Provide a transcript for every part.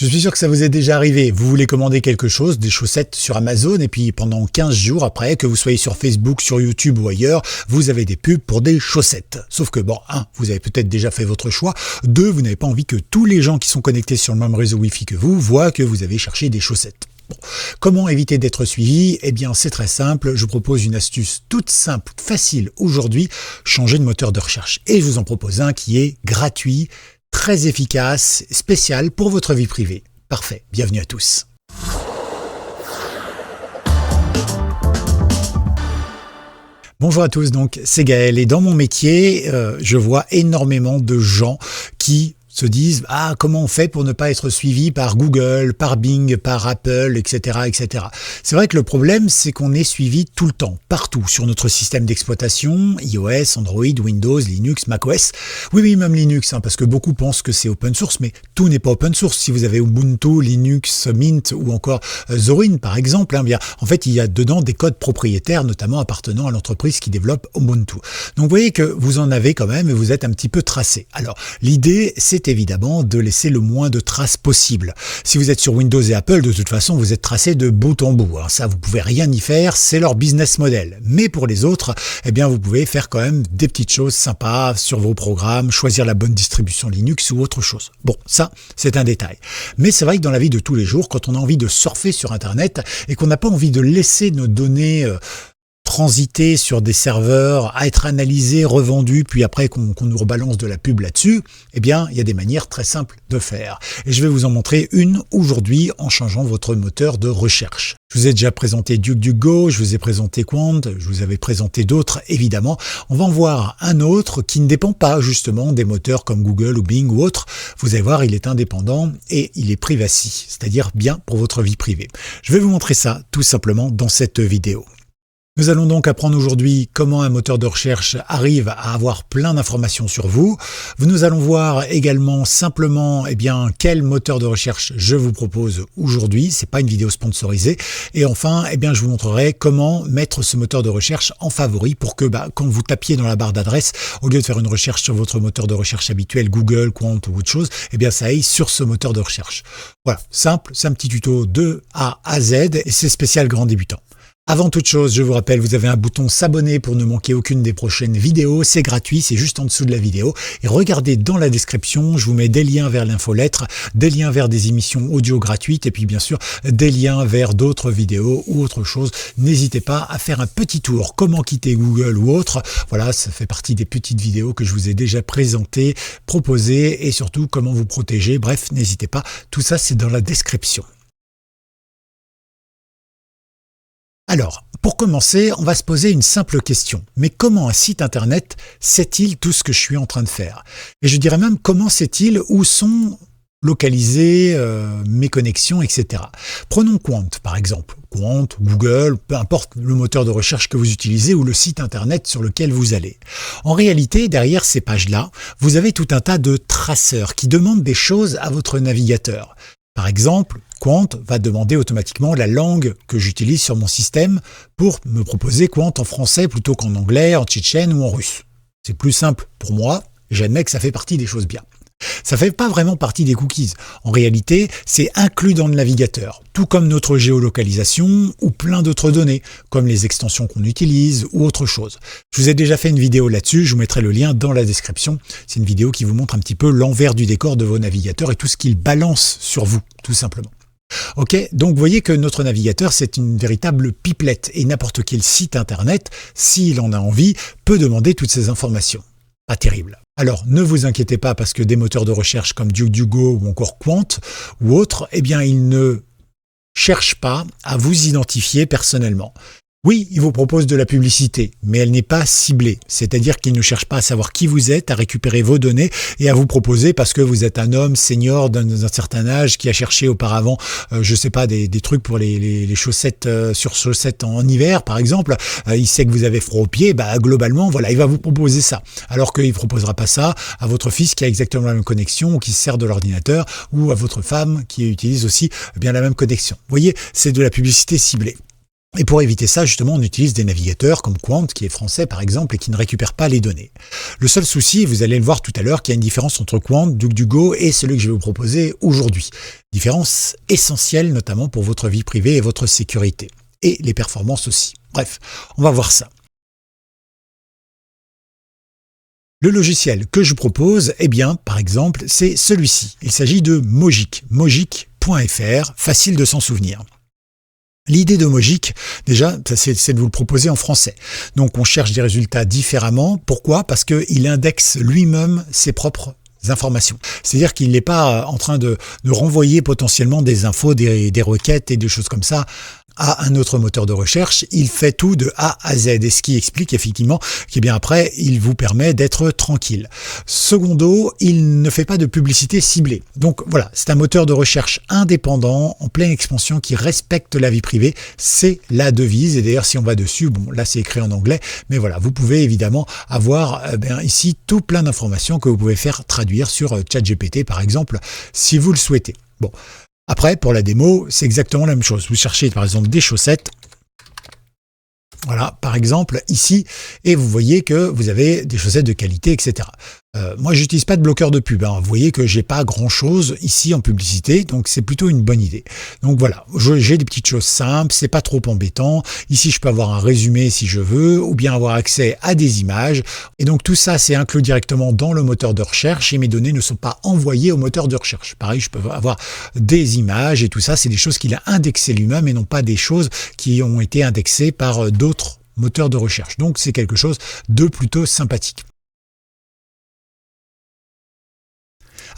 Je suis sûr que ça vous est déjà arrivé. Vous voulez commander quelque chose, des chaussettes sur Amazon, et puis pendant 15 jours après, que vous soyez sur Facebook, sur YouTube ou ailleurs, vous avez des pubs pour des chaussettes. Sauf que bon, 1, vous avez peut-être déjà fait votre choix. 2, vous n'avez pas envie que tous les gens qui sont connectés sur le même réseau Wi-Fi que vous voient que vous avez cherché des chaussettes. Bon. Comment éviter d'être suivi? Eh bien, c'est très simple. Je vous propose une astuce toute simple, facile aujourd'hui. Changer de moteur de recherche. Et je vous en propose un qui est gratuit, très efficace, spécial pour votre vie privée. Parfait, bienvenue à tous. Bonjour à tous, donc c'est Gaël et dans mon métier, je vois énormément de gens qui se disent « Ah, comment on fait pour ne pas être suivi par Google, par Bing, par Apple, etc. etc. » C'est vrai que le problème, c'est qu'on est suivi tout le temps, partout, sur notre système d'exploitation, iOS, Android, Windows, Linux, macOS. Oui, même Linux, parce que beaucoup pensent que c'est open source, mais tout n'est pas open source. Si vous avez Ubuntu, Linux, Mint ou encore Zorin, par exemple, bien, en fait, il y a dedans des codes propriétaires, notamment appartenant à l'entreprise qui développe Ubuntu. Donc, vous voyez que vous en avez quand même et vous êtes un petit peu tracé. Alors, l'idée, c'est évidemment de laisser le moins de traces possible. Si vous êtes sur Windows et Apple, de toute façon, vous êtes tracé de bout en bout. Alors ça, vous pouvez rien y faire, c'est leur business model. Mais pour les autres, eh bien, vous pouvez faire quand même des petites choses sympas sur vos programmes, choisir la bonne distribution Linux ou autre chose. Bon, ça, c'est un détail. Mais c'est vrai que dans la vie de tous les jours, quand on a envie de surfer sur Internet et qu'on n'a pas envie de laisser nos données transiter sur des serveurs, à être analysés, revendus, puis après qu'on nous rebalance de la pub là-dessus, eh bien, il y a des manières très simples de faire. Et je vais vous en montrer une aujourd'hui en changeant votre moteur de recherche. Je vous ai déjà présenté DuckDuckGo, je vous ai présenté Qwant, je vous avais présenté d'autres, évidemment. On va en voir un autre qui ne dépend pas justement des moteurs comme Google ou Bing ou autres. Vous allez voir, il est indépendant et il est privacy, c'est-à-dire bien pour votre vie privée. Je vais vous montrer ça tout simplement dans cette vidéo. Nous allons donc apprendre aujourd'hui comment un moteur de recherche arrive à avoir plein d'informations sur vous. Nous allons voir également simplement quel moteur de recherche je vous propose aujourd'hui. C'est pas une vidéo sponsorisée. Et enfin, je vous montrerai comment mettre ce moteur de recherche en favori pour que quand vous tapiez dans la barre d'adresse, au lieu de faire une recherche sur votre moteur de recherche habituel, Google, Qwant ou autre chose, ça aille sur ce moteur de recherche. Voilà, simple, c'est un petit tuto de A à Z et c'est spécial grand débutant. Avant toute chose, je vous rappelle, vous avez un bouton s'abonner pour ne manquer aucune des prochaines vidéos. C'est gratuit, c'est juste en dessous de la vidéo. Et regardez dans la description, je vous mets des liens vers l'infolettre, des liens vers des émissions audio gratuites et puis bien sûr des liens vers d'autres vidéos ou autre chose. N'hésitez pas à faire un petit tour. Comment quitter Google ou autre. Voilà, ça fait partie des petites vidéos que je vous ai déjà présentées, proposées et surtout comment vous protéger. Bref, n'hésitez pas. Tout ça, c'est dans la description. Alors, pour commencer, on va se poser une simple question. Mais comment un site internet sait-il tout ce que je suis en train de faire? Et je dirais même comment sait-il où sont localisées mes connexions, etc. Prenons Qwant par exemple. Qwant, Google, peu importe le moteur de recherche que vous utilisez ou le site internet sur lequel vous allez. En réalité, derrière ces pages-là, vous avez tout un tas de traceurs qui demandent des choses à votre navigateur. Par exemple, Qwant va demander automatiquement la langue que j'utilise sur mon système pour me proposer Qwant en français plutôt qu'en anglais, en tchétchène ou en russe. C'est plus simple pour moi, j'admets que ça fait partie des choses bien. Ça fait pas vraiment partie des cookies. En réalité, c'est inclus dans le navigateur, tout comme notre géolocalisation ou plein d'autres données, comme les extensions qu'on utilise ou autre chose. Je vous ai déjà fait une vidéo là-dessus, je vous mettrai le lien dans la description. C'est une vidéo qui vous montre un petit peu l'envers du décor de vos navigateurs et tout ce qu'ils balancent sur vous, tout simplement. Ok, donc vous voyez que notre navigateur, c'est une véritable pipelette et n'importe quel site internet, s'il en a envie, peut demander toutes ces informations. Pas terrible. Alors, ne vous inquiétez pas parce que des moteurs de recherche comme DuckDuckGo ou encore Qwant ou autres, ils ne cherchent pas à vous identifier personnellement. Oui, il vous propose de la publicité, mais elle n'est pas ciblée. C'est-à-dire qu'il ne cherche pas à savoir qui vous êtes, à récupérer vos données et à vous proposer parce que vous êtes un homme senior d'un certain âge qui a cherché auparavant, des trucs pour les chaussettes sur chaussettes en hiver, par exemple. Il sait que vous avez froid aux pieds, globalement, voilà, il va vous proposer ça. Alors qu'il ne proposera pas ça à votre fils qui a exactement la même connexion ou qui se sert de l'ordinateur ou à votre femme qui utilise aussi la même connexion. Vous voyez, c'est de la publicité ciblée. Et pour éviter ça, justement, on utilise des navigateurs comme Qwant, qui est français par exemple, et qui ne récupère pas les données. Le seul souci, vous allez le voir tout à l'heure, qu'il y a une différence entre Qwant, DuckDuckGo et celui que je vais vous proposer aujourd'hui. Différence essentielle, notamment pour votre vie privée et votre sécurité. Et les performances aussi. Bref, on va voir ça. Le logiciel que je vous propose, eh bien, par exemple, c'est celui-ci. Il s'agit de Mogic, mogic.fr, facile de s'en souvenir. L'idée de Mogic, déjà, c'est de vous le proposer en français. Donc on cherche des résultats différemment. Pourquoi? Parce qu'il indexe lui-même ses propres informations. C'est-à-dire qu'il n'est pas en train de renvoyer potentiellement des infos, des requêtes et des choses comme ça à un autre moteur de recherche. Il fait tout de A à Z, et ce qui explique effectivement que bien après, il vous permet d'être tranquille. Secondo, il ne fait pas de publicité ciblée. Donc voilà, c'est un moteur de recherche indépendant, en pleine expansion, qui respecte la vie privée. C'est la devise, et d'ailleurs si on va dessus, bon là c'est écrit en anglais, mais voilà, vous pouvez évidemment avoir ici tout plein d'informations que vous pouvez faire traduire sur ChatGPT par exemple, si vous le souhaitez. Bon. Après, pour la démo, c'est exactement la même chose. Vous cherchez par exemple des chaussettes. Voilà, par exemple, ici, et vous voyez que vous avez des chaussettes de qualité, etc. Moi, j'utilise pas de bloqueur de pub. Vous voyez que j'ai pas grand-chose ici en publicité, donc c'est plutôt une bonne idée. Donc voilà, j'ai des petites choses simples, c'est pas trop embêtant. Ici, je peux avoir un résumé si je veux, ou bien avoir accès à des images. Et donc tout ça, c'est inclus directement dans le moteur de recherche, et mes données ne sont pas envoyées au moteur de recherche. Pareil, je peux avoir des images, et tout ça, c'est des choses qu'il a indexées lui-même, et non pas des choses qui ont été indexées par d'autres moteurs de recherche. Donc c'est quelque chose de plutôt sympathique.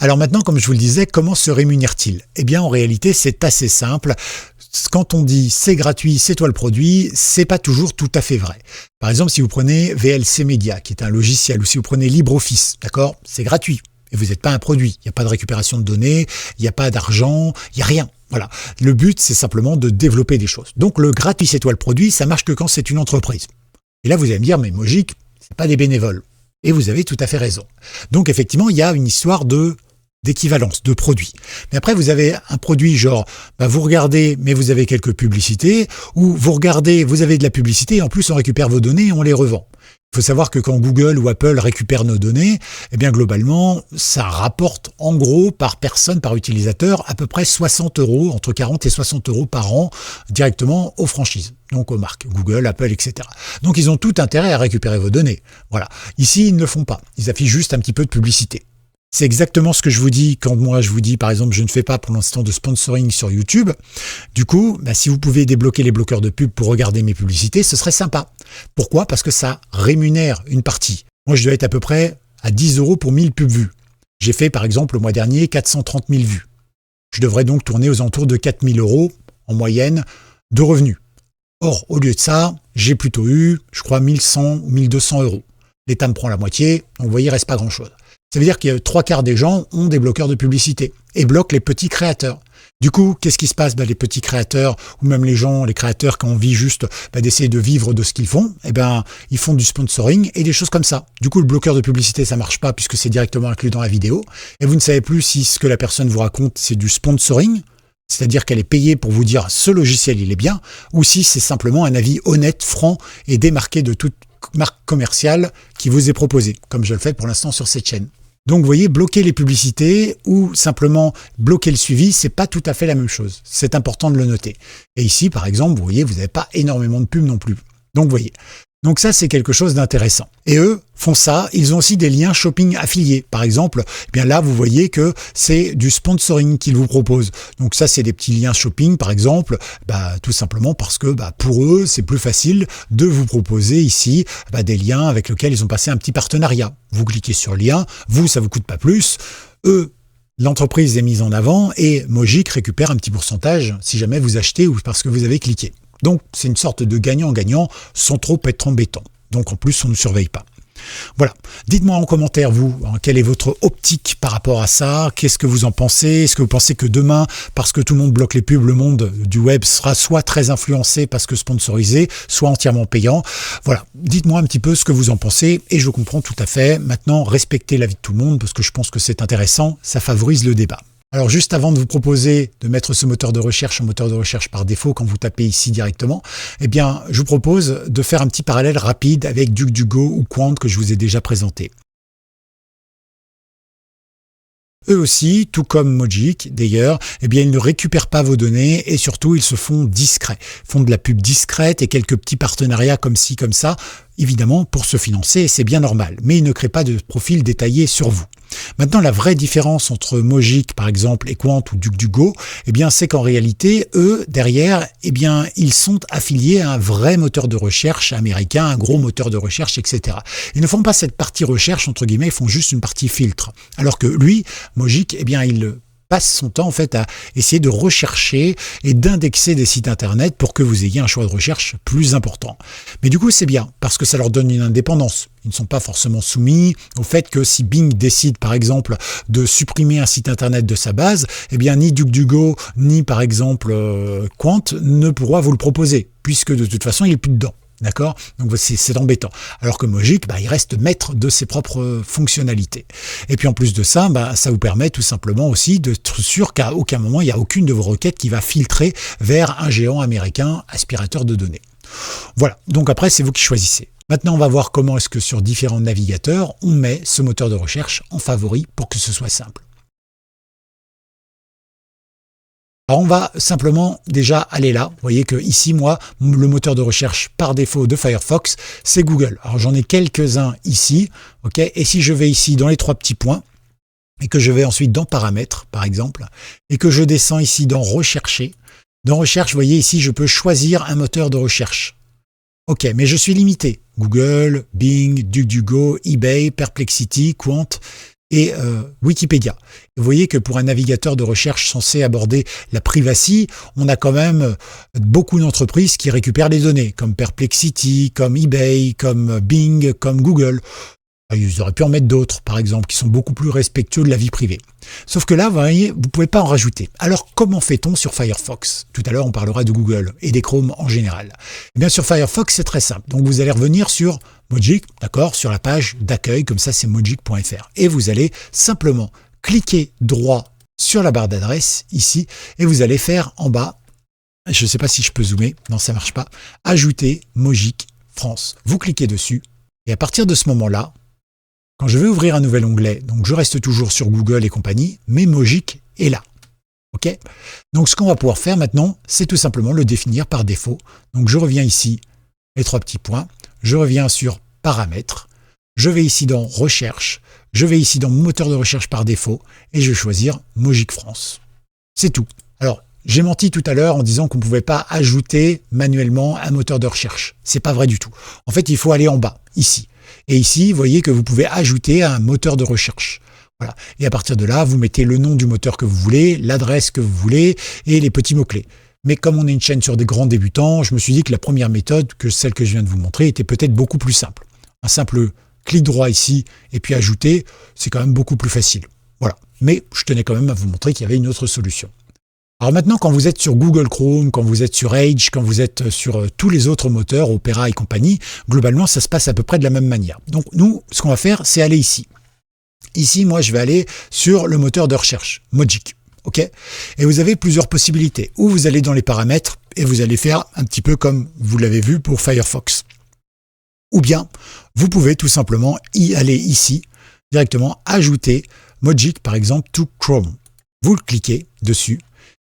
Alors maintenant, comme je vous le disais, comment se rémunère-t-il? Eh bien, en réalité, c'est assez simple. Quand on dit c'est gratuit, c'est toi le produit, c'est pas toujours tout à fait vrai. Par exemple, si vous prenez VLC Media, qui est un logiciel, ou si vous prenez LibreOffice, d'accord, c'est gratuit. Et vous n'êtes pas un produit. Il n'y a pas de récupération de données, il n'y a pas d'argent, il n'y a rien. Voilà. Le but, c'est simplement de développer des choses. Donc, le gratuit, c'est toi le produit, ça marche que quand c'est une entreprise. Et là, vous allez me dire, mais Mogic, c'est pas des bénévoles. Et vous avez tout à fait raison. Donc, effectivement, il y a une histoire d'équivalence, de produits. Mais après, vous avez un produit genre, vous regardez, mais vous avez quelques publicités, ou vous regardez, vous avez de la publicité, et en plus on récupère vos données et on les revend. Il faut savoir que quand Google ou Apple récupèrent nos données, eh bien globalement, ça rapporte en gros par personne, par utilisateur, à peu près 60 €, entre 40 et 60 € par an, directement aux franchises, donc aux marques, Google, Apple, etc. Donc ils ont tout intérêt à récupérer vos données. Voilà. Ici, ils ne le font pas. Ils affichent juste un petit peu de publicité. C'est exactement ce que je vous dis quand moi je vous dis, par exemple, je ne fais pas pour l'instant de sponsoring sur YouTube. Du coup, si vous pouvez débloquer les bloqueurs de pub pour regarder mes publicités, ce serait sympa. Pourquoi? Parce que ça rémunère une partie. Moi, je dois être à peu près à 10 € pour 1000 pubs vues. J'ai fait, par exemple, le mois dernier, 430 000 vues. Je devrais donc tourner aux alentours de 4 000 € en moyenne de revenus. Or, au lieu de ça, j'ai plutôt eu, je crois, 1100 ou 1200 €. L'État me prend la moitié, donc vous voyez, il ne reste pas grand-chose. Ça veut dire que 3/4 des gens ont des bloqueurs de publicité et bloquent les petits créateurs. Du coup, qu'est-ce qui se passe? Les petits créateurs, ou même les créateurs qui ont envie juste d'essayer de vivre de ce qu'ils font, ils font du sponsoring et des choses comme ça. Du coup, le bloqueur de publicité, ça marche pas puisque c'est directement inclus dans la vidéo. Et vous ne savez plus si ce que la personne vous raconte, c'est du sponsoring, c'est-à-dire qu'elle est payée pour vous dire ce logiciel, il est bien, ou si c'est simplement un avis honnête, franc et démarqué de toute marque commerciale qui vous est proposée, comme je le fais pour l'instant sur cette chaîne. Donc vous voyez, bloquer les publicités ou simplement bloquer le suivi, c'est pas tout à fait la même chose. C'est important de le noter. Et ici, par exemple, vous voyez, vous n'avez pas énormément de pubs non plus. Donc vous voyez. Donc ça, c'est quelque chose d'intéressant. Et eux font ça, ils ont aussi des liens shopping affiliés. Par exemple, là, vous voyez que c'est du sponsoring qu'ils vous proposent. Donc ça, c'est des petits liens shopping, par exemple, tout simplement parce que pour eux, c'est plus facile de vous proposer ici des liens avec lesquels ils ont passé un petit partenariat. Vous cliquez sur le lien, vous, ça vous coûte pas plus. Eux, l'entreprise est mise en avant et Mogic récupère un petit pourcentage si jamais vous achetez ou parce que vous avez cliqué. Donc, c'est une sorte de gagnant-gagnant sans trop être embêtant. Donc, en plus, on ne surveille pas. Voilà. Dites-moi en commentaire, vous, quelle est votre optique par rapport à ça? Qu'est-ce que vous en pensez? Est-ce que vous pensez que demain, parce que tout le monde bloque les pubs, le monde du web sera soit très influencé parce que sponsorisé, soit entièrement payant? Voilà. Dites-moi un petit peu ce que vous en pensez et je comprends tout à fait. Maintenant, respectez l'avis de tout le monde parce que je pense que c'est intéressant. Ça favorise le débat. Alors juste avant de vous proposer de mettre ce moteur de recherche en moteur de recherche par défaut quand vous tapez ici directement, eh bien je vous propose de faire un petit parallèle rapide avec DuckDuckGo ou Qwant que je vous ai déjà présenté. Eux aussi, tout comme Mautic d'ailleurs, eh bien ils ne récupèrent pas vos données et surtout ils se font discrets, font de la pub discrète et quelques petits partenariats comme ci comme ça, évidemment pour se financer, c'est bien normal, mais ils ne créent pas de profil détaillé sur vous. Maintenant, la vraie différence entre Mautic par exemple et Qwant ou DuckDuckGo, eh bien c'est qu'en réalité, eux derrière, eh bien ils sont affiliés à un vrai moteur de recherche américain, un gros moteur de recherche, etc. Ils ne font pas cette partie recherche entre guillemets, ils font juste une partie filtre, alors que lui, Mautic, eh bien il passe son temps en fait à essayer de rechercher et d'indexer des sites internet pour que vous ayez un choix de recherche plus important. Mais du coup c'est bien parce que ça leur donne une indépendance. Ils ne sont pas forcément soumis au fait que si Bing décide par exemple de supprimer un site internet de sa base, eh bien ni DuckDuckGo ni par exemple Qwant ne pourra vous le proposer puisque de toute façon il n'est plus dedans. D'accord? Donc c'est embêtant. Alors que Mautic, il reste maître de ses propres fonctionnalités. Et puis en plus de ça, ça vous permet tout simplement aussi d'être sûr qu'à aucun moment, il n'y a aucune de vos requêtes qui va filtrer vers un géant américain aspirateur de données. Voilà, donc après c'est vous qui choisissez. Maintenant on va voir comment est-ce que sur différents navigateurs, on met ce moteur de recherche en favori pour que ce soit simple. Alors on va simplement déjà aller là. Vous voyez que ici, moi, le moteur de recherche par défaut de Firefox, c'est Google. Alors j'en ai quelques-uns ici, ok. Et si je vais ici dans les trois petits points, et que je vais ensuite dans Paramètres, par exemple, et que je descends ici dans Rechercher, dans Recherche, vous voyez ici, je peux choisir un moteur de recherche. Ok, mais je suis limité. Google, Bing, DuckDuckGo, eBay, Perplexity, Qwant et Wikipédia. Vous voyez que pour un navigateur de recherche censé aborder la privacy, on a quand même beaucoup d'entreprises qui récupèrent les données, comme Perplexity, comme eBay, comme Bing, comme Google. Ils auraient pu en mettre d'autres, par exemple, qui sont beaucoup plus respectueux de la vie privée. Sauf que là, vous voyez, vous ne pouvez pas en rajouter. Alors, comment fait-on sur Firefox? Tout à l'heure, on parlera de Google et des Chrome en général. Eh bien, sur Firefox, c'est très simple. Donc, vous allez revenir sur Mautic, d'accord, sur la page d'accueil, comme ça, c'est mautic.fr. Et vous allez simplement cliquer droit sur la barre d'adresse, ici, et vous allez faire en bas, je ne sais pas si je peux zoomer, non, ça ne marche pas, ajouter Mautic France. Vous cliquez dessus, et à partir de ce moment-là, quand je vais ouvrir un nouvel onglet, donc je reste toujours sur Google et compagnie, mais Mautic est là. Ok? Donc ce qu'on va pouvoir faire maintenant, c'est tout simplement le définir par défaut. Donc je reviens ici, les trois petits points, je reviens sur Paramètres, je vais ici dans Recherche, je vais ici dans Moteur de recherche par défaut, et je vais choisir Mautic France. C'est tout. Alors, j'ai menti tout à l'heure en disant qu'on ne pouvait pas ajouter manuellement un moteur de recherche. C'est pas vrai du tout. En fait, il faut aller en bas, ici. Et ici, vous voyez que vous pouvez ajouter un moteur de recherche. Voilà. Et à partir de là, vous mettez le nom du moteur que vous voulez, l'adresse que vous voulez et les petits mots-clés. Mais comme on est une chaîne sur des grands débutants, je me suis dit que la première méthode, que celle que je viens de vous montrer, était peut-être beaucoup plus simple. Un simple clic droit ici et puis ajouter, c'est quand même beaucoup plus facile. Voilà. Mais je tenais quand même à vous montrer qu'il y avait une autre solution. Alors maintenant, quand vous êtes sur Google Chrome, quand vous êtes sur Edge, quand vous êtes sur tous les autres moteurs, Opera et compagnie, globalement, ça se passe à peu près de la même manière. Donc nous, ce qu'on va faire, c'est aller ici. Ici, moi, je vais aller sur le moteur de recherche, Mautic. Ok ? Et vous avez plusieurs possibilités. Ou vous allez dans les paramètres et vous allez faire un petit peu comme vous l'avez vu pour Firefox. Ou bien, vous pouvez tout simplement y aller ici, directement ajouter Mautic, par exemple, to Chrome. Vous le cliquez dessus.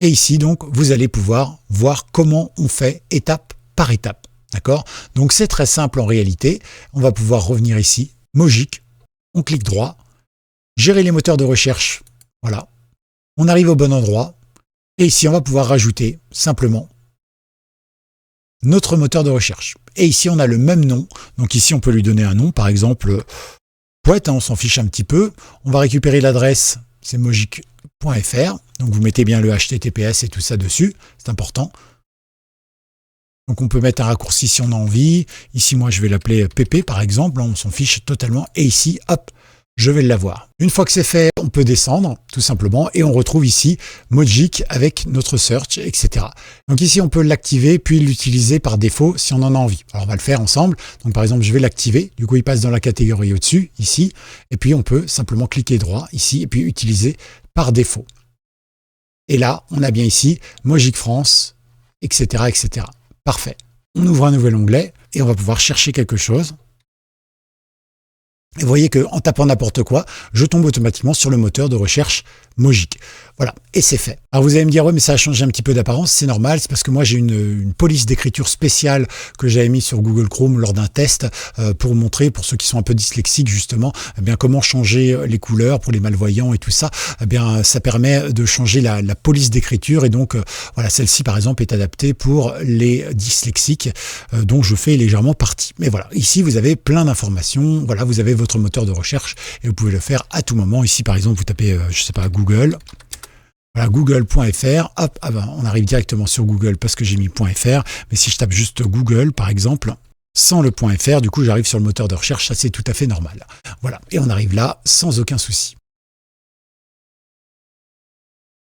Et ici, donc, vous allez pouvoir voir comment on fait étape par étape. D'accord? Donc, c'est très simple en réalité. On va pouvoir revenir ici, Mautic, on clique droit, gérer les moteurs de recherche. Voilà. On arrive au bon endroit. Et ici, on va pouvoir rajouter simplement notre moteur de recherche. Et ici, on a le même nom. Donc ici, on peut lui donner un nom. Par exemple, poète, on s'en fiche un petit peu. On va récupérer l'adresse, c'est mautic.fr. Donc vous mettez bien le HTTPS et tout ça dessus, c'est important. Donc on peut mettre un raccourci si on a envie. Ici, moi, je vais l'appeler PP par exemple, on s'en fiche totalement. Et ici, hop, je vais l'avoir. Une fois que c'est fait, on peut descendre tout simplement et on retrouve ici Mautic avec notre search, etc. Donc ici, on peut l'activer puis l'utiliser par défaut si on en a envie. Alors on va le faire ensemble. Donc par exemple, je vais l'activer. Du coup, il passe dans la catégorie au-dessus, ici. Et puis on peut simplement cliquer droit ici et puis utiliser par défaut. Et là, on a bien ici Mojic France, etc., etc. Parfait. On ouvre un nouvel onglet et on va pouvoir chercher quelque chose. Et vous voyez qu'en tapant n'importe quoi, je tombe automatiquement sur le moteur de recherche Mojic. Voilà, et c'est fait. Alors vous allez me dire, ouais, mais ça a changé un petit peu d'apparence, c'est normal, c'est parce que moi j'ai une police d'écriture spéciale que j'avais mis sur Google Chrome lors d'un test pour montrer, pour ceux qui sont un peu dyslexiques justement, eh bien comment changer les couleurs pour les malvoyants et tout ça. Eh bien ça permet de changer la police d'écriture et donc voilà, celle-ci par exemple est adaptée pour les dyslexiques dont je fais légèrement partie. Mais voilà, ici vous avez plein d'informations, voilà, vous avez votre moteur de recherche et vous pouvez le faire à tout moment. Ici par exemple vous tapez, je sais pas, Google. Voilà, google.fr, hop, ah ben, on arrive directement sur Google parce que j'ai mis .fr, mais si je tape juste Google, par exemple, sans le .fr, du coup, j'arrive sur le moteur de recherche, ça c'est tout à fait normal. Voilà, et on arrive là sans aucun souci.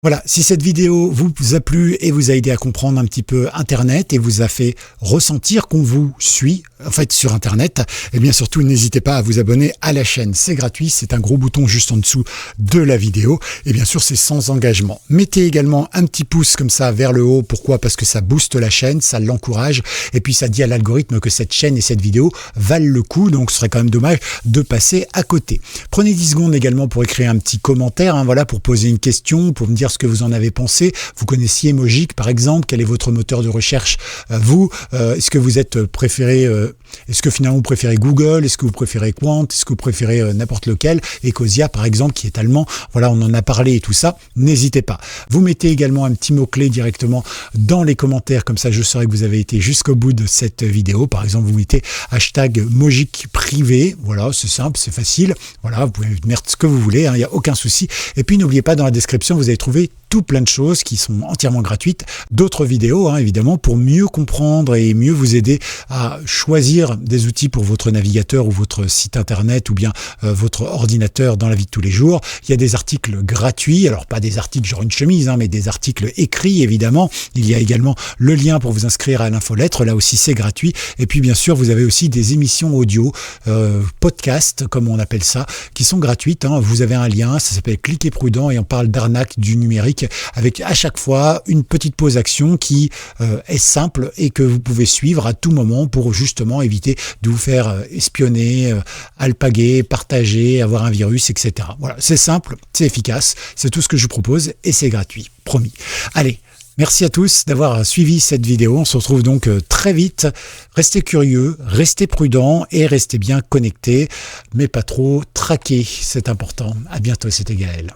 Voilà, si cette vidéo vous a plu et vous a aidé à comprendre un petit peu Internet et vous a fait ressentir qu'on vous suit, en fait, sur Internet, et bien surtout, n'hésitez pas à vous abonner à la chaîne. C'est gratuit, c'est un gros bouton juste en dessous de la vidéo. Et bien sûr, c'est sans engagement. Mettez également un petit pouce comme ça vers le haut. Pourquoi? Parce que ça booste la chaîne, ça l'encourage. Et puis, ça dit à l'algorithme que cette chaîne et cette vidéo valent le coup. Donc, ce serait quand même dommage de passer à côté. Prenez 10 secondes également pour écrire un petit commentaire, hein, voilà, pour poser une question, pour me dire ce que vous en avez pensé. Vous connaissiez Mojic par exemple, quel est votre moteur de recherche vous, est-ce que vous êtes préféré, est-ce que finalement vous préférez Google, est-ce que vous préférez Quant, est-ce que vous préférez n'importe lequel, Ecosia par exemple qui est allemand, voilà, on en a parlé et tout ça, n'hésitez pas. Vous mettez également un petit mot-clé directement dans les commentaires, comme ça je saurai que vous avez été jusqu'au bout de cette vidéo. Par exemple, vous mettez hashtag Mojic privé, voilà, c'est simple, c'est facile, voilà, vous pouvez mettre ce que vous voulez, il n'y a aucun souci. Et puis n'oubliez pas, dans la description, vous allez trouver tout plein de choses qui sont entièrement gratuites, d'autres vidéos évidemment pour mieux comprendre et mieux vous aider à choisir des outils pour votre navigateur ou votre site internet ou bien votre ordinateur dans la vie de tous les jours. Il y a des articles gratuits, alors pas des articles genre une chemise, mais des articles écrits évidemment. Il y a également le lien pour vous inscrire à l'infolettre, là aussi c'est gratuit. Et puis bien sûr vous avez aussi des émissions audio, podcasts comme on appelle ça, qui sont gratuites. Vous avez un lien, ça s'appelle Cliquez prudent et on parle d'arnaque du numérique, avec à chaque fois une petite pause action qui est simple et que vous pouvez suivre à tout moment pour justement éviter de vous faire espionner, alpaguer, partager, avoir un virus, etc. Voilà, c'est simple, c'est efficace, c'est tout ce que je vous propose et c'est gratuit, promis. Allez, merci à tous d'avoir suivi cette vidéo, on se retrouve donc très vite. Restez curieux, restez prudents et restez bien connectés, mais pas trop traqués, c'est important. À bientôt, c'était Gaël.